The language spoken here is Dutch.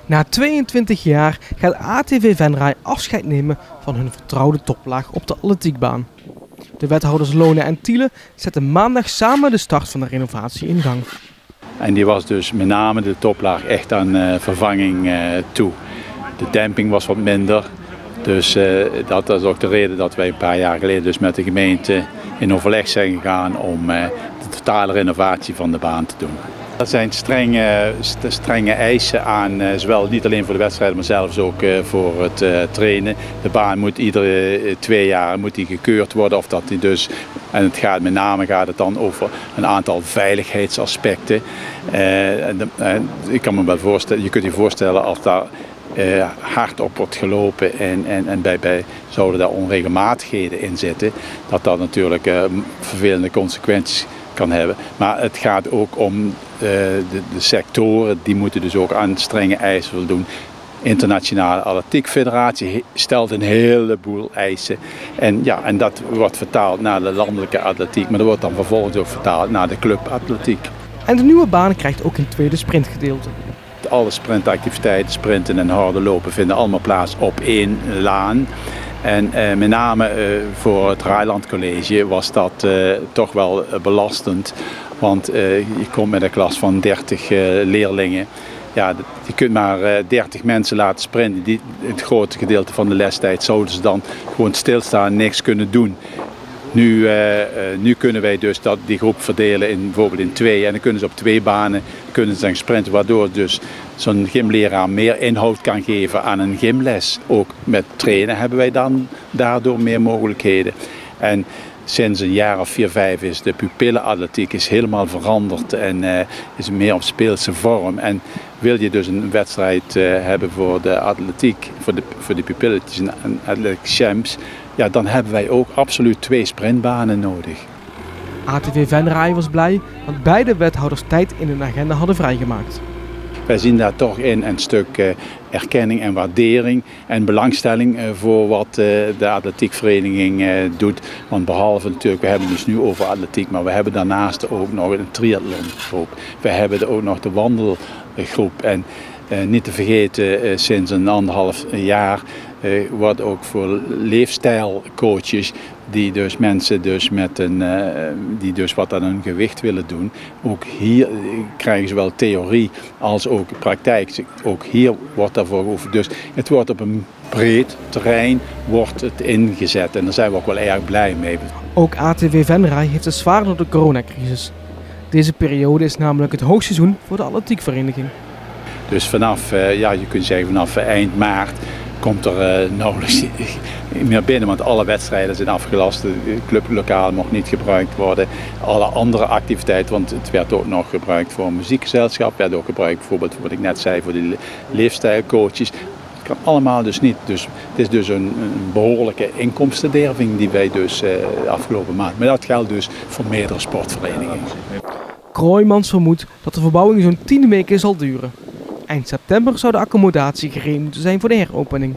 Na 22 jaar gaat ATV Venray afscheid nemen van hun vertrouwde toplaag op de atletiekbaan. De wethouders Lonen en Thiele zetten maandag samen de start van de renovatie in gang. En die was dus met name de toplaag echt aan vervanging toe. De demping was wat minder. Dus dat is ook de reden dat wij een paar jaar geleden dus met de gemeente in overleg zijn gegaan om de totale renovatie van de baan te doen. Er zijn strenge eisen aan, zowel niet alleen voor de wedstrijden, maar zelfs ook voor het trainen. De baan moet iedere 2 jaar gekeurd worden. Of dat die dus, en het gaat met name dan over een aantal veiligheidsaspecten. Ik kan me wel voorstellen, je kunt je voorstellen als daar hard op wordt gelopen en bij zouden daar onregelmatigheden in zitten, dat natuurlijk vervelende consequenties kan hebben. Maar het gaat ook om de sectoren, die moeten dus ook aan strenge eisen voldoen. Internationale Atletiek Federatie stelt een heleboel eisen. En dat wordt vertaald naar de landelijke atletiek, maar dat wordt dan vervolgens ook vertaald naar de clubatletiek. En de nieuwe baan krijgt ook een tweede sprintgedeelte. Alle sprintactiviteiten, sprinten en harde lopen vinden allemaal plaats op 1 laan. En met name voor het Rijland College was dat toch wel belastend. Want je komt met een klas van 30 leerlingen. Ja, je kunt maar 30 mensen laten sprinten. Het grote gedeelte van de lestijd zouden ze dan gewoon stilstaan en niks kunnen doen. Nu kunnen wij dus die groep verdelen bijvoorbeeld in 2 en dan kunnen ze op 2 banen gaan sprinten, waardoor dus zo'n gymleraar meer inhoud kan geven aan een gymles. Ook met trainen hebben wij dan daardoor meer mogelijkheden. En sinds een jaar of 4, 5 is de pupillenatletiek helemaal veranderd en is meer op speelse vorm. En wil je dus een wedstrijd hebben voor de atletiek, voor de pupillen en athletic champs, ja, dan hebben wij ook absoluut 2 sprintbanen nodig. ATV Venray was blij, want beide wethouders tijd in hun agenda hadden vrijgemaakt. Wij zien daar toch in een stuk erkenning en waardering en belangstelling voor wat de atletiekvereniging doet. Want behalve natuurlijk, we hebben het dus nu over atletiek, maar we hebben daarnaast ook nog een triathlongroep. We hebben ook nog de wandelgroep en niet te vergeten, sinds een 1,5 jaar wordt ook voor leefstijlcoaches die dus mensen dus die dus wat aan hun gewicht willen doen. Ook hier krijgen ze wel theorie als ook praktijk. Ook hier wordt daarvoor geoefend. Dus het wordt op een breed terrein wordt het ingezet en daar zijn we ook wel erg blij mee. Ook ATV Venray heeft het zwaar door de coronacrisis. Deze periode is namelijk het hoogseizoen voor de atletiekvereniging. Dus vanaf, je kunt zeggen vanaf eind maart komt er nauwelijks meer binnen, want alle wedstrijden zijn afgelast. Het clublokaal mocht niet gebruikt worden. Alle andere activiteiten, want het werd ook nog gebruikt voor een muziekgezelschap, werd ook gebruikt bijvoorbeeld, wat ik net zei, voor de leefstijlcoaches. Het kan allemaal dus niet. Dus het is dus een behoorlijke inkomstenderving die wij dus afgelopen maand. Maar dat geldt dus voor meerdere sportverenigingen. Kroijmans vermoedt dat de verbouwing zo'n 10 weken zal duren. Eind september zou de accommodatie gereed moeten zijn voor de heropening.